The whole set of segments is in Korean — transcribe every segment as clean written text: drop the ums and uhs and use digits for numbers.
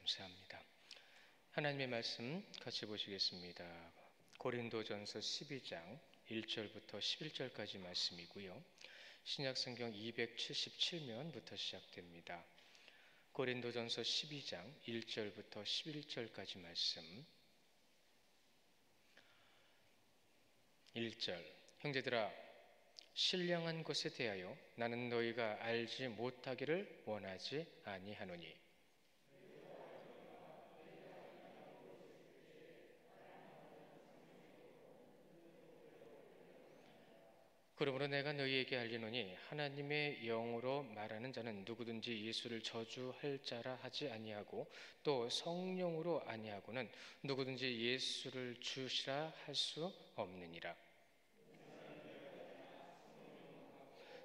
감사합니다. 하나님의 말씀 같이 보시겠습니다. 고린도전서 12장 1절부터 11절까지 말씀이고요. 신약성경 277면부터 시작됩니다. 고린도전서 12장 1절부터 11절까지 말씀. 1절. 형제들아, 신령한 것에 대하여 나는 너희가 알지 못하기를 원하지 아니하노니 그러므로 내가 너희에게 알리노니 하나님의 영으로 말하는 자는 누구든지 예수를 저주할 자라 하지 아니하고 또 성령으로 아니하고는 누구든지 예수를 주시라 할 수 없느니라.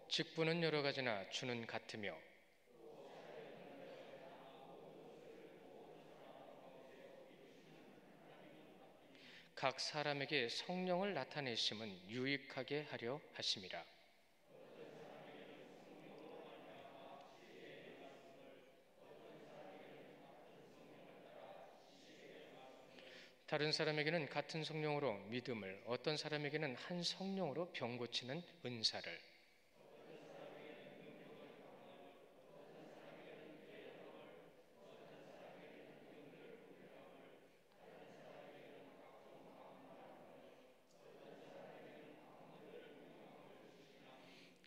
직분은 여러 가지나 주는 같으며 각 사람에게 성령을 나타내심은 유익하게 하려 하심이라. 다른 사람에게는 같은 성령으로 믿음을, 어떤 사람에게는 한 성령으로 병 고치는 은사를,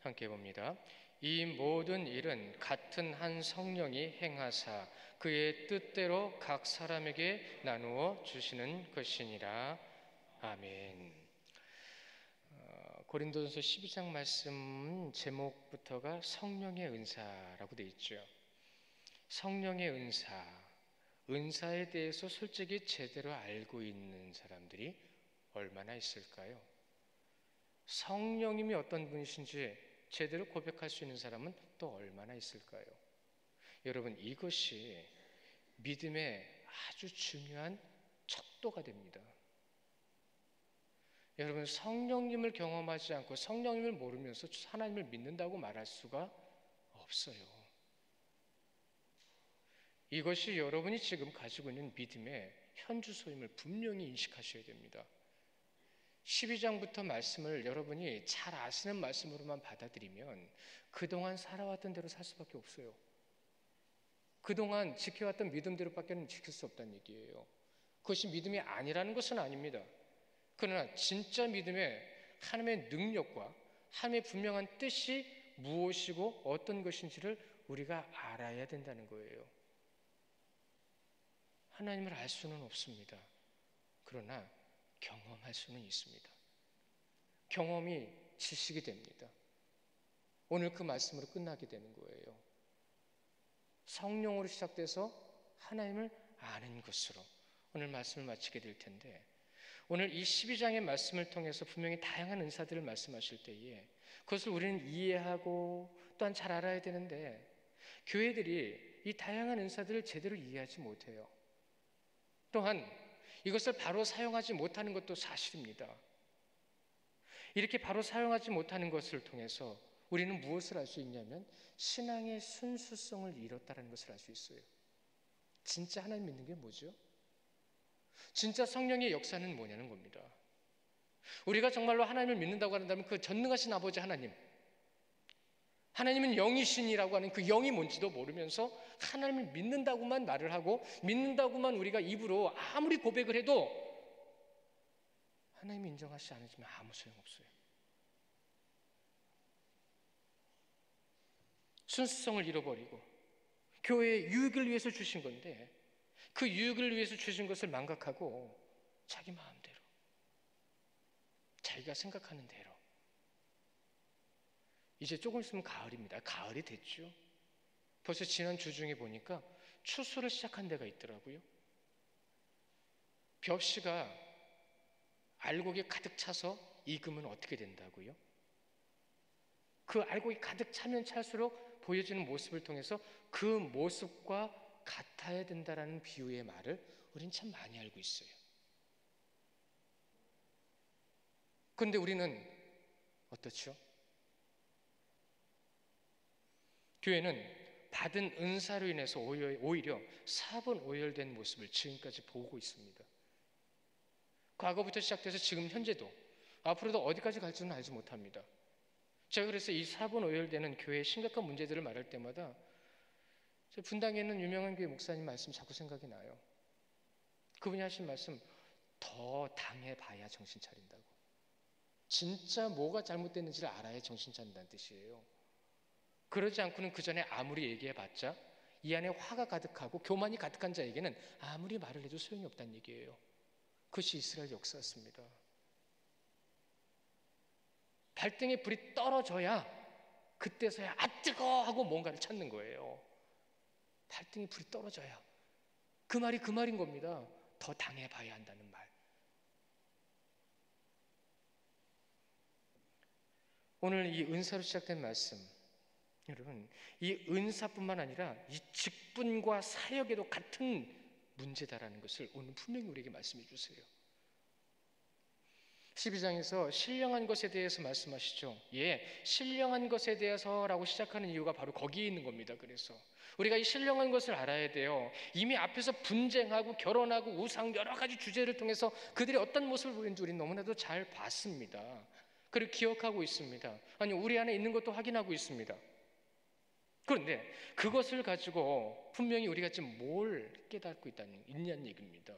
함께 봅니다. 이 모든 일은 같은 한 성령이 행하사 그의 뜻대로 각 사람에게 나누어 주시는 것이니라. 아멘. 고린도전서 12장 말씀 제목부터가 성령의 은사라고 되어 있죠. 성령의 은사에 대해서 솔직히 제대로 알고 있는 사람들이 얼마나 있을까요? 성령님이 어떤 분이신지 제대로 고백할 수 있는 사람은 또 얼마나 있을까요? 여러분, 이것이 믿음의 아주 중요한 척도가 됩니다. 여러분, 성령님을 경험하지 않고 성령님을 모르면서 하나님을 믿는다고 말할 수가 없어요. 이것이 여러분이 지금 가지고 있는 믿음의 현주소임을 분명히 인식하셔야 됩니다. 12장부터 말씀을 여러분이 잘 아시는 말씀으로만 받아들이면 그동안 살아왔던 대로 살 수밖에 없어요. 그동안 지켜왔던 믿음대로밖에는 지킬 수 없다는 얘기예요. 그것이 믿음이 아니라는 것은 아닙니다. 그러나 진짜 믿음의 하나님의 능력과 하나님의 분명한 뜻이 무엇이고 어떤 것인지를 우리가 알아야 된다는 거예요. 하나님을 알 수는 없습니다. 그러나 경험할 수는 있습니다. 경험이 지식이 됩니다. 오늘 그 말씀으로 끝나게 되는 거예요. 성령으로 시작돼서 하나님을 아는 것으로 오늘 말씀을 마치게 될 텐데, 오늘 이 12장의 말씀을 통해서 분명히 다양한 은사들을 말씀하실 때에 그것을 우리는 이해하고 또한 잘 알아야 되는데, 교회들이 이 다양한 은사들을 제대로 이해하지 못해요. 또한 이것을 바로 사용하지 못하는 것도 사실입니다. 이렇게 바로 사용하지 못하는 것을 통해서 우리는 무엇을 알 수 있냐면 신앙의 순수성을 잃었다는 것을 알 수 있어요. 진짜 하나님 믿는 게 뭐죠? 진짜 성령의 역사는 뭐냐는 겁니다. 우리가 정말로 하나님을 믿는다고 한다면 그 전능하신 아버지 하나님은 영이신이라고 하는 그 영이 뭔지도 모르면서 하나님을 믿는다고만 말을 하고 믿는다고만 우리가 입으로 아무리 고백을 해도 하나님이 인정하시지 않으시면 아무 소용없어요. 순수성을 잃어버리고 교회의 유익을 위해서 주신 건데 그 유익을 위해서 주신 것을 망각하고 자기 마음대로, 자기가 생각하는 대로. 이제 조금 있으면 가을입니다. 가을이 됐죠. 벌써 지난 주 중에 보니까 추수를 시작한 데가 있더라고요. 벽시가 알곡이 가득 차서 익으면 어떻게 된다고요? 그 알곡이 가득 차면 찰수록 보여지는 모습을 통해서 그 모습과 같아야 된다라는 비유의 말을 우린 참 많이 알고 있어요. 그런데 우리는 어떻죠? 교회는 받은 은사로 인해서 오히려 사분 오열된 모습을 지금까지 보고 있습니다. 과거부터 시작돼서 지금 현재도 앞으로도 어디까지 갈지는 알지 못합니다. 제가 그래서 이 사분 오열되는 교회의 심각한 문제들을 말할 때마다 분당에 있는 유명한 교회 목사님 말씀 자꾸 생각이 나요. 그분이 하신 말씀, 더 당해봐야 정신 차린다고. 진짜 뭐가 잘못됐는지를 알아야 정신 차린다는 뜻이에요. 그러지 않고는 그 전에 아무리 얘기해봤자 이 안에 화가 가득하고 교만이 가득한 자에게는 아무리 말을 해도 소용이 없다는 얘기예요. 그것이 이스라엘 역사였습니다. 발등에 불이 떨어져야 그때서야 아 뜨거 하고 뭔가를 찾는 거예요. 발등에 불이 떨어져야. 그 말이 그 말인 겁니다. 더 당해봐야 한다는 말. 오늘 이 은사로 시작된 말씀, 여러분, 이 은사뿐만 아니라 이 직분과 사역에도 같은 문제다라는 것을 오늘 분명히 우리에게 말씀해 주세요. 12장에서 신령한 것에 대해서 말씀하시죠. 신령한 것에 대해서라고 시작하는 이유가 바로 거기에 있는 겁니다. 그래서 우리가 이 신령한 것을 알아야 돼요. 이미 앞에서 분쟁하고 결혼하고 우상 여러 가지 주제를 통해서 그들이 어떤 모습을 보이는지 우리는 너무나도 잘 봤습니다. 그리고 기억하고 있습니다. 아니, 우리 안에 있는 것도 확인하고 있습니다. 그런데 그것을 가지고 분명히 우리가 지금 뭘 깨닫고 있냐는 얘기입니다.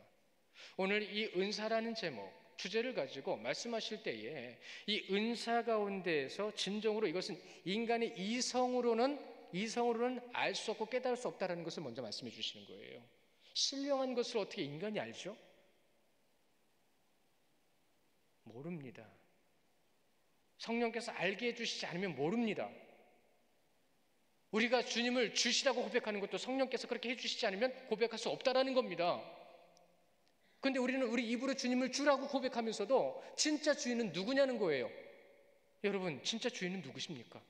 오늘 이 은사라는 제목, 주제를 가지고 말씀하실 때에 이 은사 가운데에서 진정으로 이것은 인간의 이성으로는 알 수 없고 깨달을 수 없다는 것을 먼저 말씀해 주시는 거예요. 신령한 것을 어떻게 인간이 알죠? 모릅니다. 성령께서 알게 해주시지 않으면 모릅니다. 우리가 주님을 주시라고 고백하는 것도 성령께서 그렇게 해주시지 않으면 고백할 수 없다라는 겁니다. 그런데 우리는 우리 입으로 주님을 주라고 고백하면서도 진짜 주인은 누구냐는 거예요. 여러분, 진짜 주인은 누구십니까?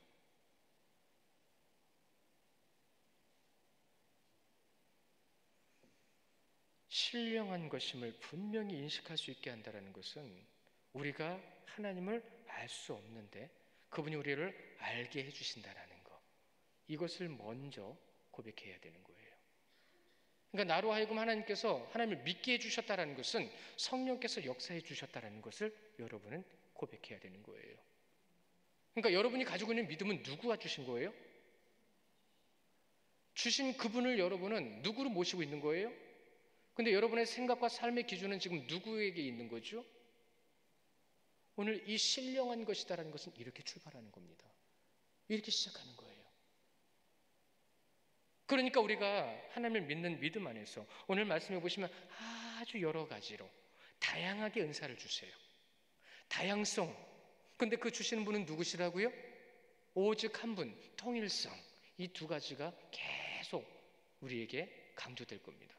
신령한 것임을 분명히 인식할 수 있게 한다는 것은 우리가 하나님을 알 수 없는데 그분이 우리를 알게 해주신다는 것, 이것을 먼저 고백해야 되는 거예요. 그러니까 나로 하여금 하나님께서 하나님을 믿게 해주셨다는 것은 성령께서 역사해 주셨다는 것을 여러분은 고백해야 되는 거예요. 그러니까 여러분이 가지고 있는 믿음은 누구가 주신 거예요? 주신 그분을 여러분은 누구로 모시고 있는 거예요? 근데 여러분의 생각과 삶의 기준은 지금 누구에게 있는 거죠? 오늘 이 신령한 것이다라는 것은 이렇게 출발하는 겁니다. 이렇게 시작하는 거예요. 그러니까 우리가 하나님을 믿는 믿음 안에서 오늘 말씀해 보시면 아주 여러 가지로 다양하게 은사를 주세요. 다양성. 근데 그 주시는 분은 누구시라고요? 오직 한 분, 통일성. 이 두 가지가 계속 우리에게 강조될 겁니다.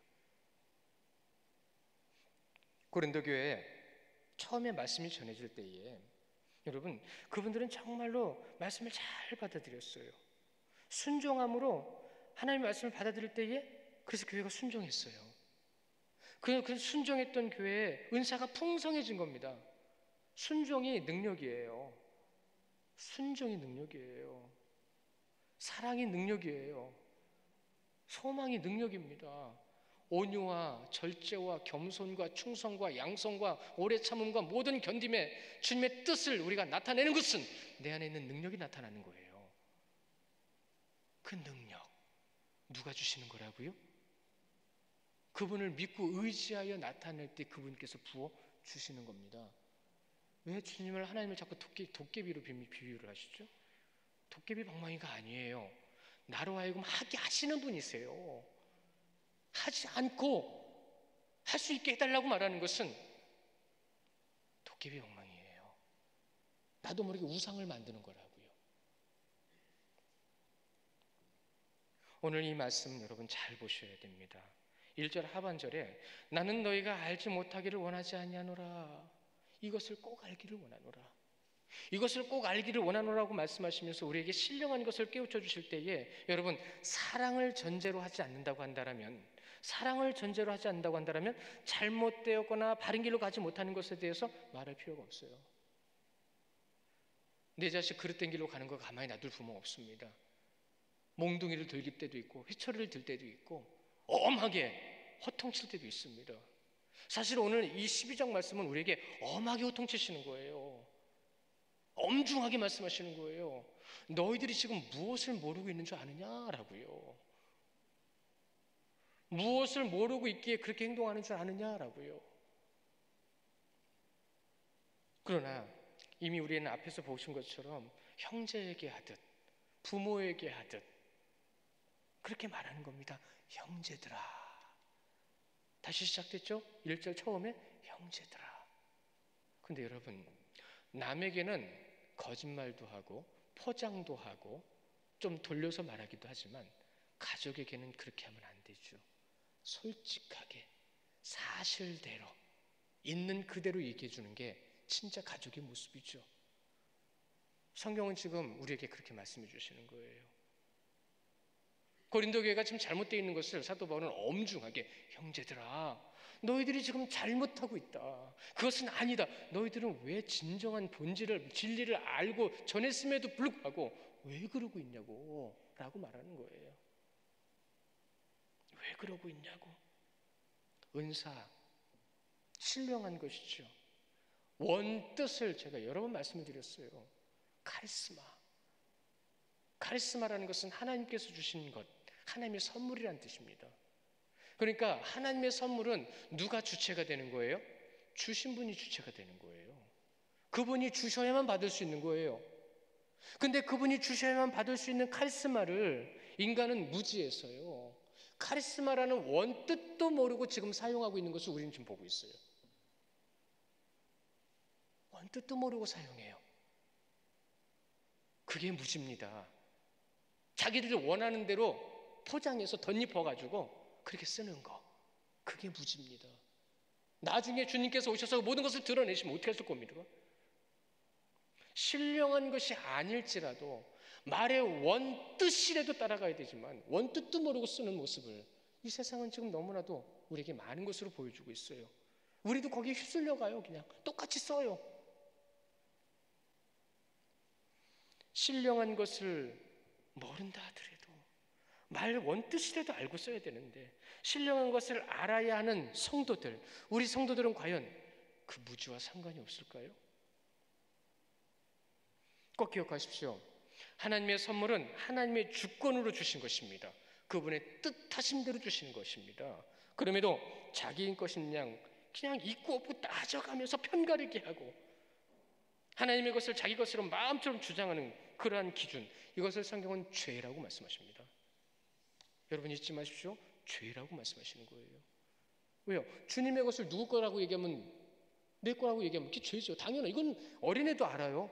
고린도 교회에 처음에 말씀이 전해질 때에 여러분, 그분들은 정말로 말씀을 잘 받아들였어요. 순종함으로 하나님의 말씀을 받아들일 때에 그래서 교회가 순종했어요. 그 순종했던 교회에 은사가 풍성해진 겁니다. 순종이 능력이에요. 순종이 능력이에요. 사랑이 능력이에요. 소망이 능력입니다. 온유와 절제와 겸손과 충성과 양성과 오래 참음과 모든 견딤에 주님의 뜻을 우리가 나타내는 것은 내 안에 있는 능력이 나타나는 거예요. 그 능력 누가 주시는 거라고요? 그분을 믿고 의지하여 나타낼 때 그분께서 부어 주시는 겁니다. 왜 주님을 하나님을 자꾸 도깨비로 비유를 하시죠? 도깨비 방망이가 아니에요. 나로 하여금 하게 하시는 분이세요. 하지 않고 할 수 있게 해달라고 말하는 것은 도깨비 방망이에요. 나도 모르게 우상을 만드는 거라고요. 오늘 이 말씀 여러분 잘 보셔야 됩니다. 1절 하반절에 나는 너희가 알지 못하기를 원하지 아니하노라. 이것을 꼭 알기를 원하노라. 이것을 꼭 알기를 원하노라고 말씀하시면서 우리에게 신령한 것을 깨우쳐 주실 때에 여러분 사랑을 전제로 하지 않는다고 한다면 잘못되었거나 바른 길로 가지 못하는 것에 대해서 말할 필요가 없어요. 내 자식 그릇된 길로 가는 거 가만히 놔둘 부모 없습니다. 몽둥이를 들길 때도 있고 휘철이를 들 때도 있고 엄하게 호통칠 때도 있습니다. 사실 오늘 이 12장 말씀은 우리에게 엄하게 호통치시는 거예요. 엄중하게 말씀하시는 거예요. 너희들이 지금 무엇을 모르고 있는 줄 아느냐라고요. 무엇을 모르고 있기에 그렇게 행동하는 줄 아느냐라고요. 그러나 이미 우리는 앞에서 보신 것처럼 형제에게 하듯 부모에게 하듯 그렇게 말하는 겁니다. 형제들아. 다시 시작됐죠? 1절 처음에 형제들아. 근데 여러분, 남에게는 거짓말도 하고 포장도 하고 좀 돌려서 말하기도 하지만 가족에게는 그렇게 하면 안 되죠. 솔직하게 사실대로 있는 그대로 얘기해 주는 게 진짜 가족의 모습이죠. 성경은 지금 우리에게 그렇게 말씀해 주시는 거예요. 고린도 교회가 지금 잘못되어 있는 것을 사도 바울은 엄중하게 형제들아 너희들이 지금 잘못하고 있다. 그것은 아니다. 너희들은 왜 진정한 본질을 진리를 알고 전했음에도 불구하고 왜 그러고 있냐고 라고 말하는 거예요. 왜 그러고 있냐고. 은사 신령한 것이죠. 원뜻을 제가 여러 번 말씀을 드렸어요. 카리스마라는 것은 하나님께서 주신 것, 하나님의 선물이란 뜻입니다. 그러니까 하나님의 선물은 누가 주체가 되는 거예요? 주신 분이 주체가 되는 거예요. 그분이 주셔야만 받을 수 있는 거예요. 근데 그분이 주셔야만 받을 수 있는 카리스마를 인간은 무지해서요. 카리스마라는 원뜻도 모르고 지금 사용하고 있는 것을 우리는 지금 보고 있어요. 원뜻도 모르고 사용해요. 그게 무지입니다. 자기들이 원하는 대로 포장해서 덧입어가지고 그렇게 쓰는 거, 그게 무지입니다. 나중에 주님께서 오셔서 모든 것을 드러내시면 어떻게 하실 겁니까? 신령한 것이 아닐지라도 말의 원뜻이라도 따라가야 되지만 원뜻도 모르고 쓰는 모습을 이 세상은 지금 너무나도 우리에게 많은 것으로 보여주고 있어요. 우리도 거기에 휩쓸려 가요. 그냥 똑같이 써요. 신령한 것을 모른다 하더라도 말 원뜻이라도 알고 써야 되는데 신령한 것을 알아야 하는 성도들, 우리 성도들은 과연 그 무지와 상관이 없을까요? 꼭 기억하십시오. 하나님의 선물은 하나님의 주권으로 주신 것입니다. 그분의 뜻하신 대로 주시는 것입니다. 그럼에도 자기인 것인 양 그냥 있고 없고 따져가면서 편가르게 하고 하나님의 것을 자기 것으로 마음처럼 주장하는 그러한 기준, 이것을 성경은 죄라고 말씀하십니다. 여러분 잊지 마십시오. 죄라고 말씀하시는 거예요. 왜요? 주님의 것을 누구 거라고 얘기하면 내 거라고 얘기하면 그게 죄죠. 당연히 이건 어린애도 알아요.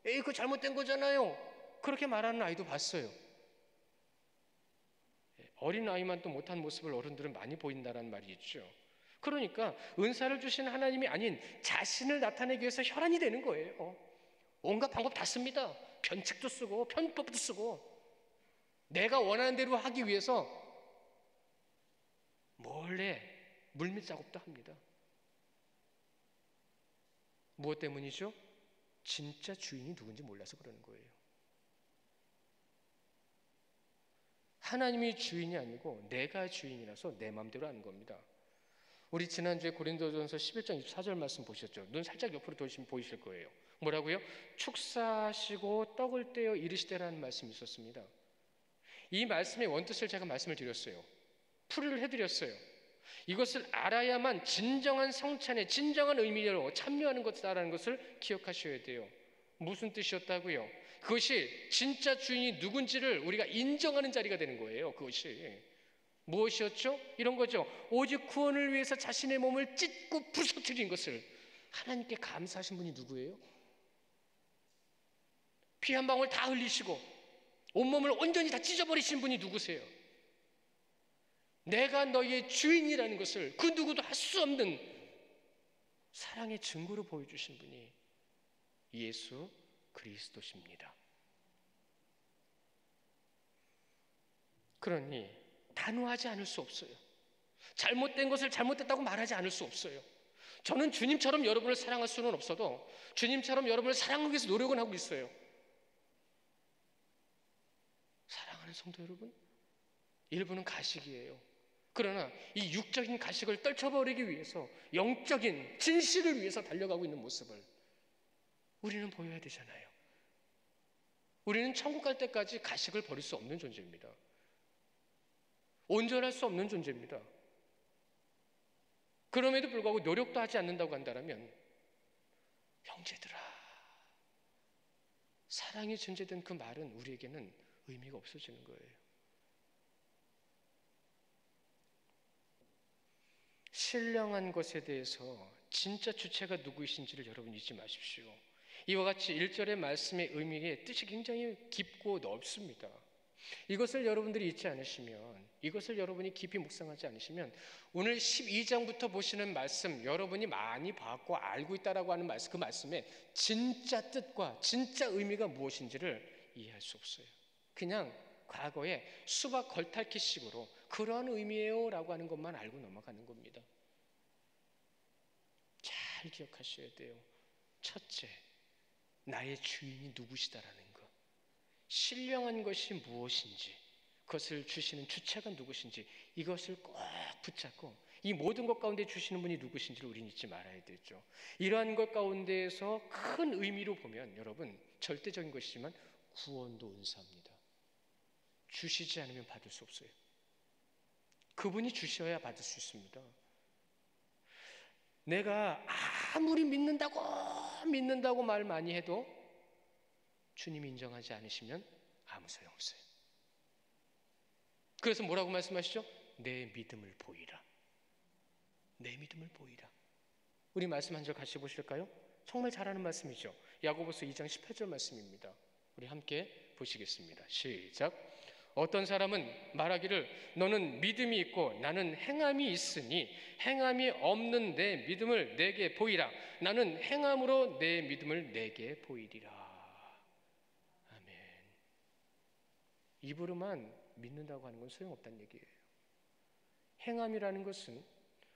에이 그거 잘못된 거잖아요. 그렇게 말하는 아이도 봤어요. 어린아이만 또 못한 모습을 어른들은 많이 보인다는 말이 있죠. 그러니까 은사를 주신 하나님이 아닌 자신을 나타내기 위해서 혈안이 되는 거예요. 온갖 방법 다 씁니다. 변칙도 쓰고 편법도 쓰고 내가 원하는 대로 하기 위해서 몰래 물밑 작업도 합니다. 무엇 때문이죠? 진짜 주인이 누군지 몰라서 그러는 거예요. 하나님이 주인이 아니고 내가 주인이라서 내 마음대로 하는 겁니다. 우리 지난주에 고린도전서 11장 24절 말씀 보셨죠? 눈 살짝 옆으로 돌리시면 보이실 거예요. 뭐라고요? 축사하시고 떡을 떼어 이르시되라는 말씀이 있었습니다. 이 말씀의 원뜻을 제가 말씀을 드렸어요. 풀이를 해드렸어요. 이것을 알아야만 진정한 성찬의 진정한 의미로 참여하는 것이라는 것을 기억하셔야 돼요. 무슨 뜻이었다고요? 그것이 진짜 주인이 누군지를 우리가 인정하는 자리가 되는 거예요. 그것이 무엇이었죠? 이런 거죠. 오직 구원을 위해서 자신의 몸을 찢고 부서뜨린 것을 하나님께 감사하신 분이 누구예요? 피 한 방울 다 흘리시고 온몸을 온전히 다 찢어버리신 분이 누구세요? 내가 너희의 주인이라는 것을 그 누구도 할 수 없는 사랑의 증거로 보여주신 분이 예수 그리스도십니다. 그러니 단호하지 않을 수 없어요. 잘못된 것을 잘못됐다고 말하지 않을 수 없어요. 저는 주님처럼 여러분을 사랑할 수는 없어도 주님처럼 여러분을 사랑하기 위해서 노력은 하고 있어요. 사랑하는 사랑하는 성도 여러분, 일부는 가식이에요. 그러나 이 육적인 가식을 떨쳐버리기 위해서 영적인 진실을 위해서 달려가고 있는 모습을 우리는 보여야 되잖아요. 우리는 천국 갈 때까지 가식을 버릴 수 없는 존재입니다. 온전할 수 없는 존재입니다. 그럼에도 불구하고 노력도 하지 않는다고 한다면, 형제들아, 사랑이 전제된 그 말은 우리에게는 의미가 없어지는 거예요. 신령한 것에 대해서 진짜 주체가 누구이신지를 여러분 잊지 마십시오. 이와 같이 1절의 말씀의 의미의 뜻이 굉장히 깊고 넓습니다. 이것을 여러분들이 잊지 않으시면, 이것을 여러분이 깊이 묵상하지 않으시면 오늘 12장부터 보시는 말씀, 여러분이 많이 봤고 알고 있다라고 하는 말씀, 그 말씀의 진짜 뜻과 진짜 의미가 무엇인지를 이해할 수 없어요. 그냥 과거에 수박 걸탈기식으로 그러한 의미예요 라고 하는 것만 알고 넘어가는 겁니다. 잘 기억하셔야 돼요. 첫째, 나의 주인이 누구시다라는 것, 신령한 것이 무엇인지, 그것을 주시는 주체가 누구신지, 이것을 꼭 붙잡고 이 모든 것 가운데 주시는 분이 누구신지를 우리는 잊지 말아야 되죠. 이러한 것 가운데에서 큰 의미로 보면 여러분, 절대적인 것이지만 구원도 은사입니다. 주시지 않으면 받을 수 없어요. 그분이 주셔야 받을 수 있습니다. 내가 아무리 믿는다고 말 많이 해도 주님이 인정하지 않으시면 아무 소용없어요. 그래서 뭐라고 말씀하시죠? 내 믿음을 보이라. 내 믿음을 보이라. 우리 말씀 한 절 같이 보실까요? 정말 잘하는 말씀이죠. 야고보서 2장 18절 말씀입니다. 우리 함께 보시겠습니다. 시작. 어떤 사람은 말하기를 너는 믿음이 있고 나는 행함이 있으니 행함이 없는 내 믿음을 내게 보이라. 나는 행함으로 내 믿음을 내게 보이리라. 아멘. 입으로만 믿는다고 하는 건 소용없다는 얘기예요. 행함이라는 것은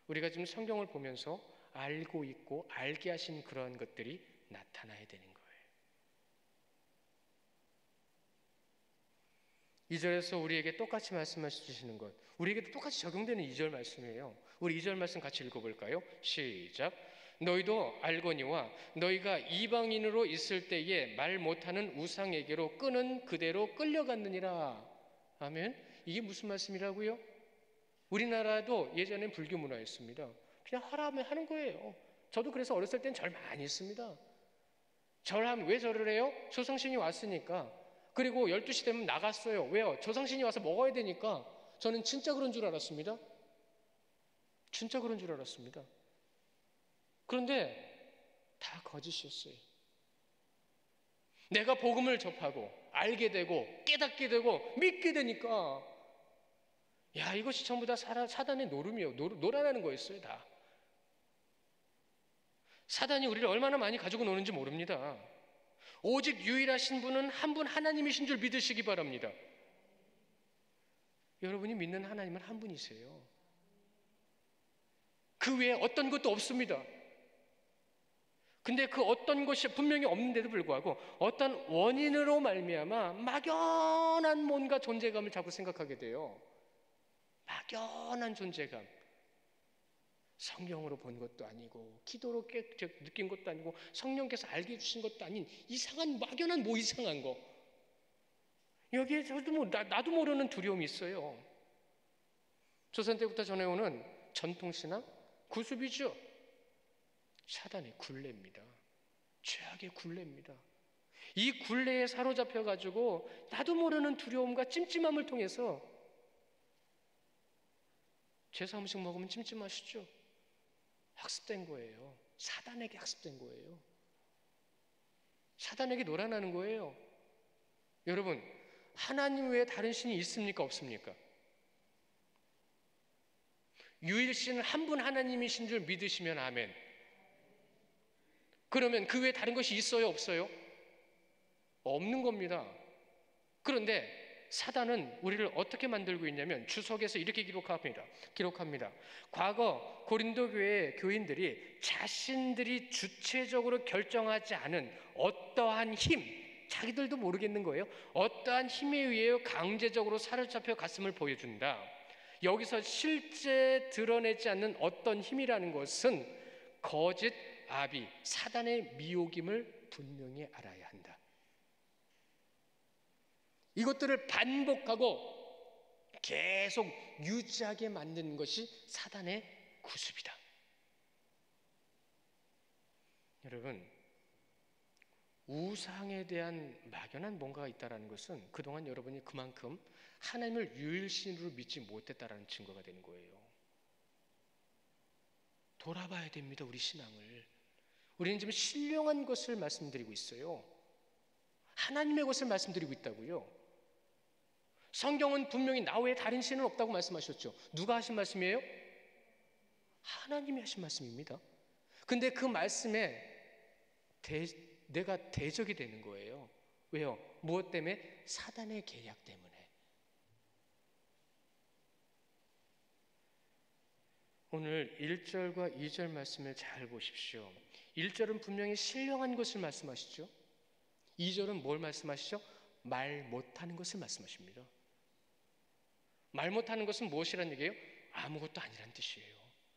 우리가 지금 성경을 보면서 알고 있고 알게 하신 그러한 것들이 나타나야 되는 거예요. 2절에서 우리에게 똑같이 말씀하시 주시는 것, 우리에게도 똑같이 적용되는 2절 말씀이에요. 우리 2절 말씀 같이 읽어볼까요? 시작. 너희도 알거니와 너희가 이방인으로 있을 때에 말 못하는 우상에게로 끄는 그대로 끌려갔느니라. 아멘. 이게 무슨 말씀이라고요? 우리나라도 예전엔 불교 문화였습니다. 그냥 하라면 하는 거예요. 저도 그래서 어렸을 땐 절 많이 했습니다. 절하면 왜 절을 해요? 조상신이 왔으니까. 그리고 12시 되면 나갔어요. 왜요? 조상신이 와서 먹어야 되니까. 저는 진짜 그런 줄 알았습니다. 진짜 그런 줄 알았습니다. 그런데 다 거짓이었어요. 내가 복음을 접하고 알게 되고 깨닫게 되고 믿게 되니까 야, 이것이 전부 다 사단의 노름이에요. 놀아나는 거였어요. 다. 사단이 우리를 얼마나 많이 가지고 노는지 모릅니다. 오직 유일하신 분은 한 분 하나님이신 줄 믿으시기 바랍니다. 여러분이 믿는 하나님은 한 분이세요. 그 외에 어떤 것도 없습니다. 근데 그 어떤 것이 분명히 없는데도 불구하고 어떤 원인으로 말미암아 막연한 뭔가 존재감을 자꾸 생각하게 돼요. 막연한 존재감. 성경으로 본 것도 아니고 기도로 느낀 것도 아니고 성령께서 알게 해주신 것도 아닌 이상한 막연한 뭐 이상한 거. 여기에 저도 나도 모르는 두려움이 있어요. 조선 때부터 전해오는 전통신앙 구습이죠. 사단의 굴레입니다. 죄악의 굴레입니다. 이 굴레에 사로잡혀가지고 나도 모르는 두려움과 찜찜함을 통해서 제사 음식 먹으면 찜찜하시죠? 학습된 거예요. 사단에게 학습된 거예요. 사단에게 놀아나는 거예요. 여러분, 하나님 외에 다른 신이 있습니까? 없습니까? 유일신 한 분 하나님이신 줄 믿으시면 아멘. 그러면 그 외에 다른 것이 있어요? 없어요? 없는 겁니다. 그런데 사단은 우리를 어떻게 만들고 있냐면 주석에서 이렇게 기록합니다. 과거 고린도 교회 교인들이 자신들이 주체적으로 결정하지 않은 어떠한 힘, 자기들도 모르겠는 거예요. 어떠한 힘에 의해 강제적으로 사로잡혀 갔음을 보여준다. 여기서 실제 드러내지 않는 어떤 힘이라는 것은 거짓 아비, 사단의 미혹임을 분명히 알아야 한다. 이것들을 반복하고 계속 유지하게 만드는 것이 사단의 구습이다. 여러분, 우상에 대한 막연한 뭔가가 있다는 것은 그동안 여러분이 그만큼 하나님을 유일신으로 믿지 못했다는 증거가 되는 거예요. 돌아봐야 됩니다. 우리 신앙을. 우리는 지금 신령한 것을 말씀드리고 있어요. 하나님의 것을 말씀드리고 있다고요. 성경은 분명히 나 외에 다른 신은 없다고 말씀하셨죠. 누가 하신 말씀이에요? 하나님이 하신 말씀입니다. 근데 그 말씀에 내가 대적이 되는 거예요. 왜요? 무엇 때문에? 사단의 계략 때문에. 오늘 1절과 2절 말씀을 잘 보십시오. 1절은 분명히 신령한 것을 말씀하시죠. 2절은 뭘 말씀하시죠? 말 못하는 것을 말씀하십니다. 말 못하는 것은 무엇이란 얘기예요? 아무것도 아니란 뜻이에요.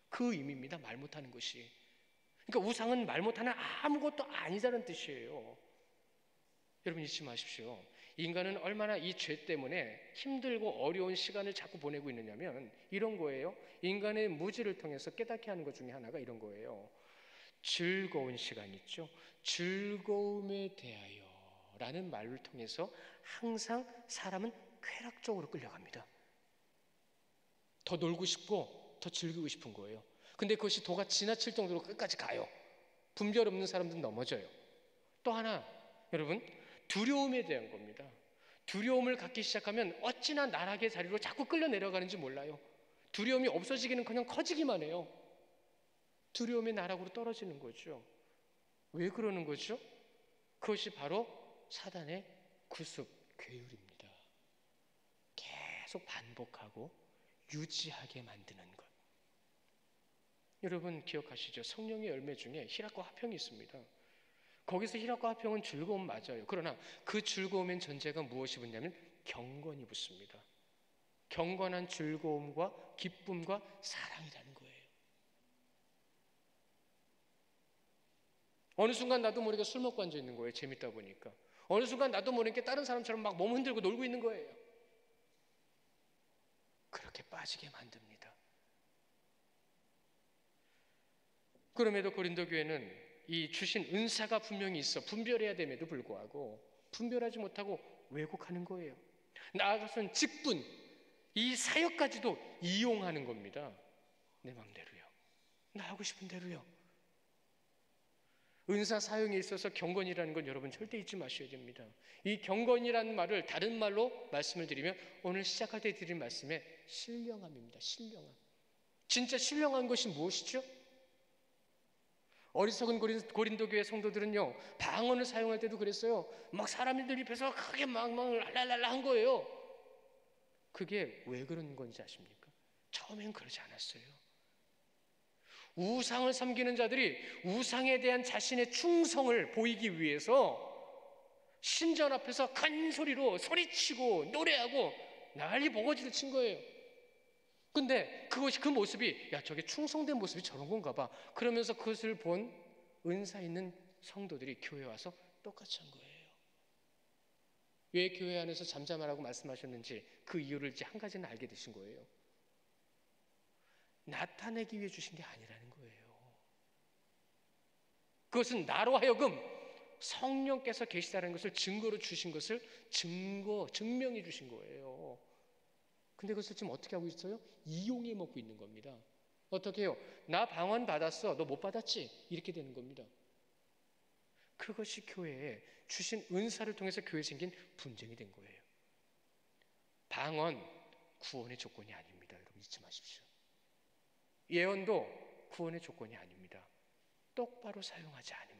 그 의미입니다. 말 못하는 것이. 그러니까 우상은 말 못하는 아무것도 아니다는 뜻이에요. 여러분 잊지 마십시오. 인간은 얼마나 이 죄 때문에 힘들고 어려운 시간을 자꾸 보내고 있느냐면 이런 거예요. 인간의 무지를 통해서 깨닫게 하는 것 중에 하나가 이런 거예요. 즐거운 시간 있죠. 즐거움에 대하여 라는 말을 통해서 항상 사람은 쾌락적으로 끌려갑니다. 더 놀고 싶고 더 즐기고 싶은 거예요. 근데 그것이 도가 지나칠 정도로 끝까지 가요. 분별 없는 사람들은 넘어져요. 또 하나, 여러분, 두려움에 대한 겁니다. 두려움을 갖기 시작하면 어찌나 나락의 자리로 자꾸 끌려 내려가는지 몰라요. 두려움이 없어지기는 그냥 커지기만 해요. 두려움의 나락으로 떨어지는 거죠. 왜 그러는 거죠? 그것이 바로 사단의 구습, 괴율입니다. 계속 반복하고 유지하게 만드는 것. 여러분 기억하시죠? 성령의 열매 중에 희락과 화평이 있습니다. 거기서 희락과 화평은 즐거움 맞아요. 그러나 그 즐거움엔 전제가 무엇이 붙냐면 경건이 붙습니다. 경건한 즐거움과 기쁨과 사랑이라는 거예요. 어느 순간 나도 모르게 술 먹고 앉아 있는 거예요. 재밌다 보니까. 어느 순간 나도 모르게 다른 사람처럼 막 몸 흔들고 놀고 있는 거예요. 그렇게 빠지게 만듭니다. 그럼에도 고린도 교회는 이 주신 은사가 분명히 있어 분별해야 됨에도 불구하고 분별하지 못하고 왜곡하는 거예요. 나아가서는 직분, 이 사역까지도 이용하는 겁니다. 내 마음대로요. 나 하고 싶은 대로요. 은사 사용에 있어서 경건이라는 건 여러분 절대 잊지 마셔야 됩니다. 이 경건이라는 말을 다른 말로 말씀을 드리면 오늘 시작할 때 드린 말씀에 신령함입니다. 신령함. 진짜 신령한 것이 무엇이죠? 어리석은 고린도 교회 성도들은요, 방언을 사용할 때도 그랬어요. 막 사람들 입에서 크게 막 랄랄랄라 한 거예요. 그게 왜 그런 건지 아십니까? 처음엔 그러지 않았어요. 우상을 섬기는 자들이 우상에 대한 자신의 충성을 보이기 위해서 신전 앞에서 큰 소리로 소리치고 노래하고 난리 버거지를 친 거예요. 근데 그 모습이 야 저게 충성된 모습이 저런 건가 봐. 그러면서 그것을 본 은사 있는 성도들이 교회에 와서 똑같이 한 거예요. 왜 교회 안에서 잠잠하라고 말씀하셨는지 그 이유를 이제 한 가지는 알게 되신 거예요. 나타내기 위해 주신 게 아니라는 거예요. 그것은 나로 하여금 성령께서 계시다는 것을 증거로 주신 것을 증명해 주신 거예요. 근데 그것을 지금 어떻게 하고 있어요? 이용해 먹고 있는 겁니다. 어떻게 해요? 나 방언 받았어. 너 못 받았지? 이렇게 되는 겁니다. 그것이 교회에 주신 은사를 통해서 교회에 생긴 분쟁이 된 거예요. 방언 구원의 조건이 아닙니다. 여러분 잊지 마십시오. 예언도 구원의 조건이 아닙니다. 똑바로 사용하지 않으면.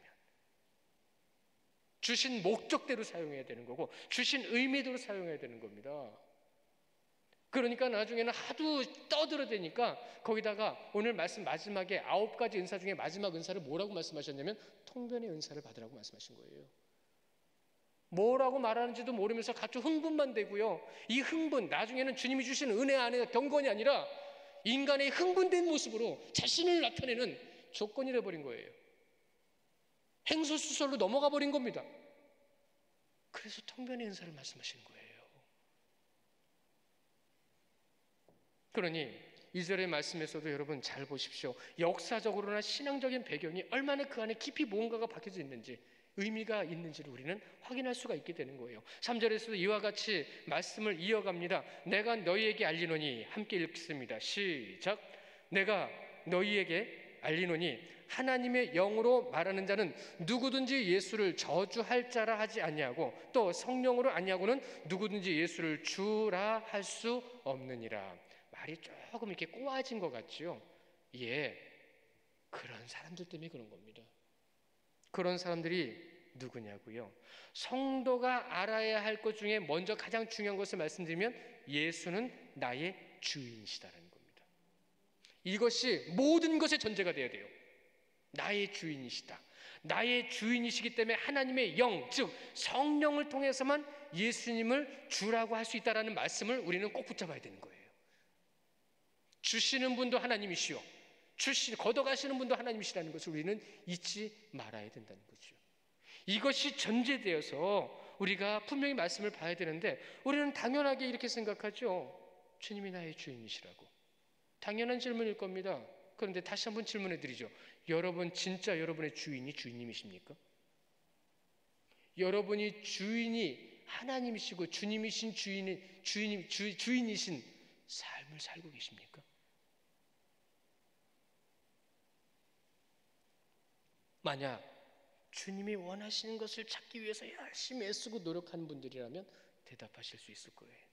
주신 목적대로 사용해야 되는 거고 주신 의미대로 사용해야 되는 겁니다. 그러니까 나중에는 하도 떠들어대니까 거기다가 오늘 말씀 마지막에 9가지 은사 중에 마지막 은사를 뭐라고 말씀하셨냐면 통변의 은사를 받으라고 말씀하신 거예요. 뭐라고 말하는지도 모르면서 각종 흥분만 되고요. 이 흥분, 나중에는 주님이 주시는 은혜 안에 경건이 아니라 인간의 흥분된 모습으로 자신을 나타내는 조건이 되어버린 거예요. 행소수설로 넘어가 버린 겁니다. 그래서 통변의 은사를 말씀하시는 거예요. 그러니 2절의 말씀에서도 여러분 잘 보십시오. 역사적으로나 신앙적인 배경이 얼마나 그 안에 깊이 무언가가 박혀져 있는지, 의미가 있는지를 우리는 확인할 수가 있게 되는 거예요. 3절에서도 이와 같이 말씀을 이어갑니다. 내가 너희에게 알리노니, 함께 읽습니다. 시작. 내가 너희에게 알리노니 하나님의 영으로 말하는 자는 누구든지 예수를 저주할 자라 하지 아니하고 또 성령으로 아니하고는 누구든지 예수를 주라 할 수 없느니라. 말이 조금 이렇게 꼬아진 것 같지요? 예, 그런 사람들 때문에 그런 겁니다. 그런 사람들이 누구냐고요? 성도가 알아야 할 것 중에 먼저 가장 중요한 것을 말씀드리면 예수는 나의 주인이시다라는 겁니다. 이것이 모든 것의 전제가 되어야 돼요. 나의 주인이시다. 나의 주인이시기 때문에 하나님의 영, 즉 성령을 통해서만 예수님을 주라고 할 수 있다라는 말씀을 우리는 꼭 붙잡아야 되는 거예요. 주시는 분도 하나님이시오, 걷어가시는 분도 하나님이시라는 것을 우리는 잊지 말아야 된다는 거죠. 이것이 전제되어서 우리가 분명히 말씀을 봐야 되는데 우리는 당연하게 이렇게 생각하죠. 주님이 나의 주인이시라고. 당연한 질문일 겁니다. 그런데 다시 한번 질문해 드리죠. 여러분 진짜 여러분의 주인이 주님이십니까? 여러분이 주인이 하나님이시고 주님이신 주인이신 삶을 살고 계십니까? 만약 주님이 원하시는 것을 찾기 위해서 열심히 애쓰고 노력하는 분들이라면 대답하실 수 있을 거예요.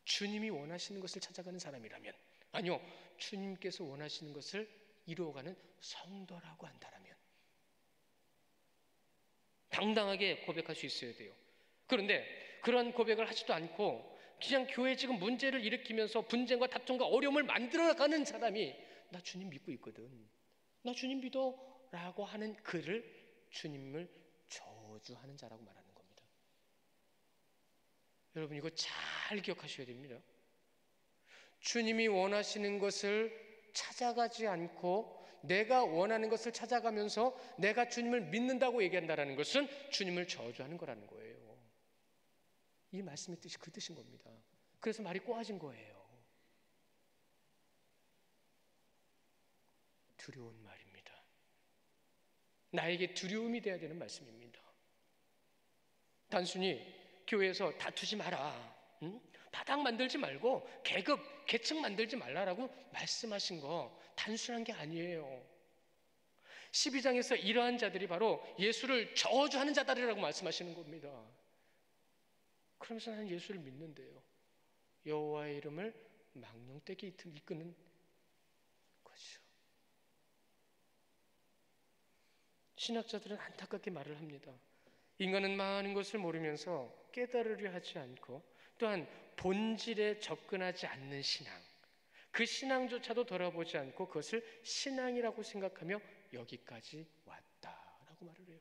주님이 원하시는 것을 찾아가는 사람이라면, 아니요, 주님께서 원하시는 것을 이루어가는 성도라고 한다면 당당하게 고백할 수 있어야 돼요. 그런데 그런 고백을 하지도 않고 그냥 교회에 지금 문제를 일으키면서 분쟁과 다툼과 어려움을 만들어가는 사람이 나 주님 믿고 있거든, 나 주님 믿어 라고 하는 그를 주님을 저주하는 자라고 말하는 겁니다. 여러분 이거 잘 기억하셔야 됩니다. 주님이 원하시는 것을 찾아가지 않고 내가 원하는 것을 찾아가면서 내가 주님을 믿는다고 얘기한다는 것은 주님을 저주하는 거라는 거예요. 이 말씀의 뜻이 그 뜻인 겁니다. 그래서 말이 꼬아진 거예요. 두려운 말입니다. 나에게 두려움이 돼야 되는 말씀입니다. 단순히 교회에서 다투지 마라, 바닥 만들지 말고 계층 만들지 말라라고 말씀하신 거 단순한 게 아니에요. 12장에서 이러한 자들이 바로 예수를 저주하는 자들이라고 말씀하시는 겁니다. 그러면서 나는 예수를 믿는데요, 여호와의 이름을 망령되게 이끄는 거죠. 신학자들은 안타깝게 말을 합니다. 인간은 많은 것을 모르면서 깨달으려 하지 않고 또한 본질에 접근하지 않는 신앙, 그 신앙조차도 돌아보지 않고 그것을 신앙이라고 생각하며 여기까지 왔다라고 말을 해요.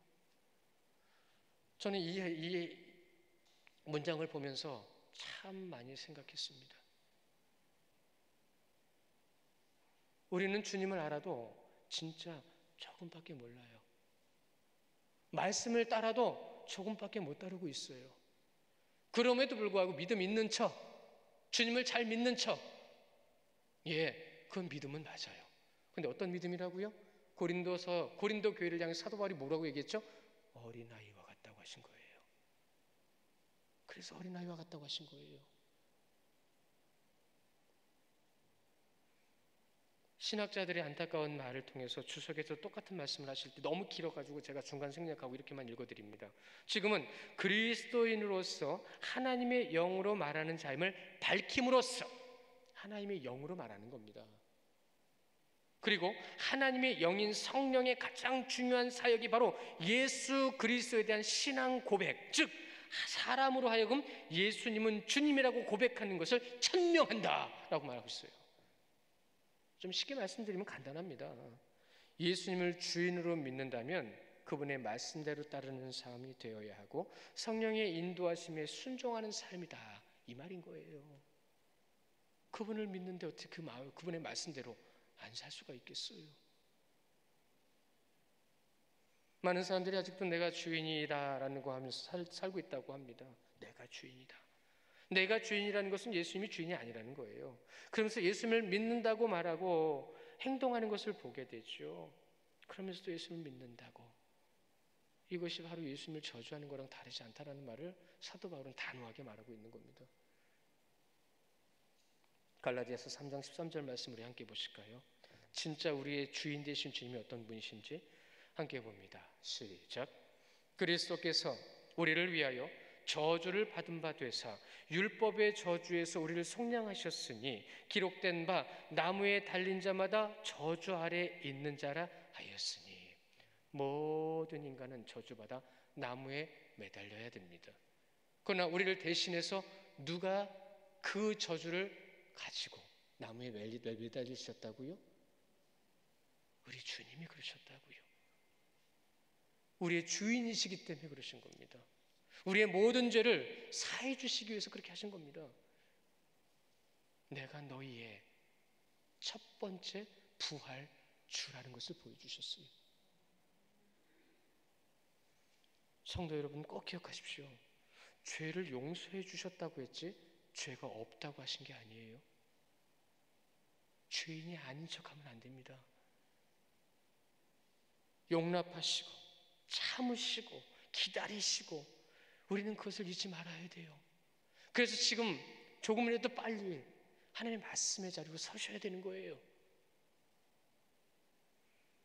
저는 이 문장을 보면서 참 많이 생각했습니다. 우리는 주님을 알아도 진짜 조금밖에 몰라요. 말씀을 따라도 조금밖에 못 따르고 있어요. 그럼에도 불구하고 믿음 있는 척, 주님을 잘 믿는 척, 예, 그 믿음은 맞아요. 근데 어떤 믿음이라고요? 고린도 교회를 향해 사도 바울이 뭐라고 얘기했죠? 어린아이와 같다고 하신 거예요. 그래서 어린아이와 같다고 하신 거예요. 신학자들의 안타까운 말을 통해서 주석에서 똑같은 말씀을 하실 때 너무 길어가지고 제가 중간 생략하고 이렇게만 읽어드립니다. 지금은 그리스도인으로서 하나님의 영으로 말하는 자임을 밝힘으로써 하나님의 영으로 말하는 겁니다. 그리고 하나님의 영인 성령의 가장 중요한 사역이 바로 예수 그리스도에 대한 신앙 고백, 즉 사람으로 하여금 예수님은 주님이라고 고백하는 것을 천명한다라고 말하고 있어요. 좀 쉽게 말씀드리면 간단합니다. 예수님을 주인으로 믿는다면 그분의 말씀대로 따르는 삶이 되어야 하고 성령의 인도하심에 순종하는 삶이다, 이 말인 거예요. 그분을 믿는데 어떻게 그분의 말씀대로 안 살 수가 있겠어요? 많은 사람들이 아직도 내가 주인이다라는 거 하면서 살고 있다고 합니다. 내가 주인이다. 내가 주인이라는 것은 예수님이 주인이 아니라는 거예요. 그러면서 예수님을 믿는다고 말하고 행동하는 것을 보게 되죠. 그러면서도 예수님을 믿는다고, 이것이 바로 예수님을 저주하는 거랑 다르지 않다라는 말을 사도 바울은 단호하게 말하고 있는 겁니다. 갈라디아서 3장 13절 말씀 우리 함께 보실까요? 진짜 우리의 주인 되신 주님이 어떤 분이신지 함께 봅니다. 시작. 그리스도께서 우리를 위하여 저주를 받은 바 되사 율법의 저주에서 우리를 속량하셨으니 기록된 바 나무에 달린 자마다 저주 아래 있는 자라 하였으니. 모든 인간은 저주받아 나무에 매달려야 됩니다. 그러나 우리를 대신해서 누가 그 저주를 가지고 나무에 매달리셨다고요? 우리 주님이 그러셨다고요. 우리의 주인이시기 때문에 그러신 겁니다. 우리의 모든 죄를 사해 주시기 위해서 그렇게 하신 겁니다. 내가 너희의 첫 번째 부활 주라는 것을 보여주셨어요. 성도 여러분, 꼭 기억하십시오. 죄를 용서해 주셨다고 했지 죄가 없다고 하신 게 아니에요. 죄인이 아닌 척하면 안 됩니다. 용납하시고 참으시고 기다리시고 우리는 그것을 잊지 말아야 돼요. 그래서 지금 조금이라도 빨리 하나님의 말씀의 자리로 서셔야 되는 거예요.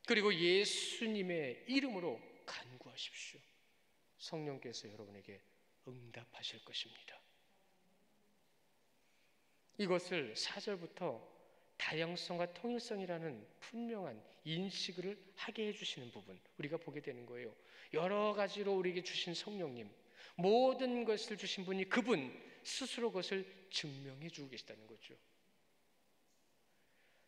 그리고 예수님의 이름으로 간구하십시오. 성령께서 여러분에게 응답하실 것입니다. 이것을 4절부터 다양성과 통일성이라는 분명한 인식을 하게 해주시는 부분, 우리가 보게 되는 거예요. 여러 가지로 우리에게 주신 성령님, 모든 것을 주신 분이 그분 스스로 그것을 증명해 주고 계시다는 거죠.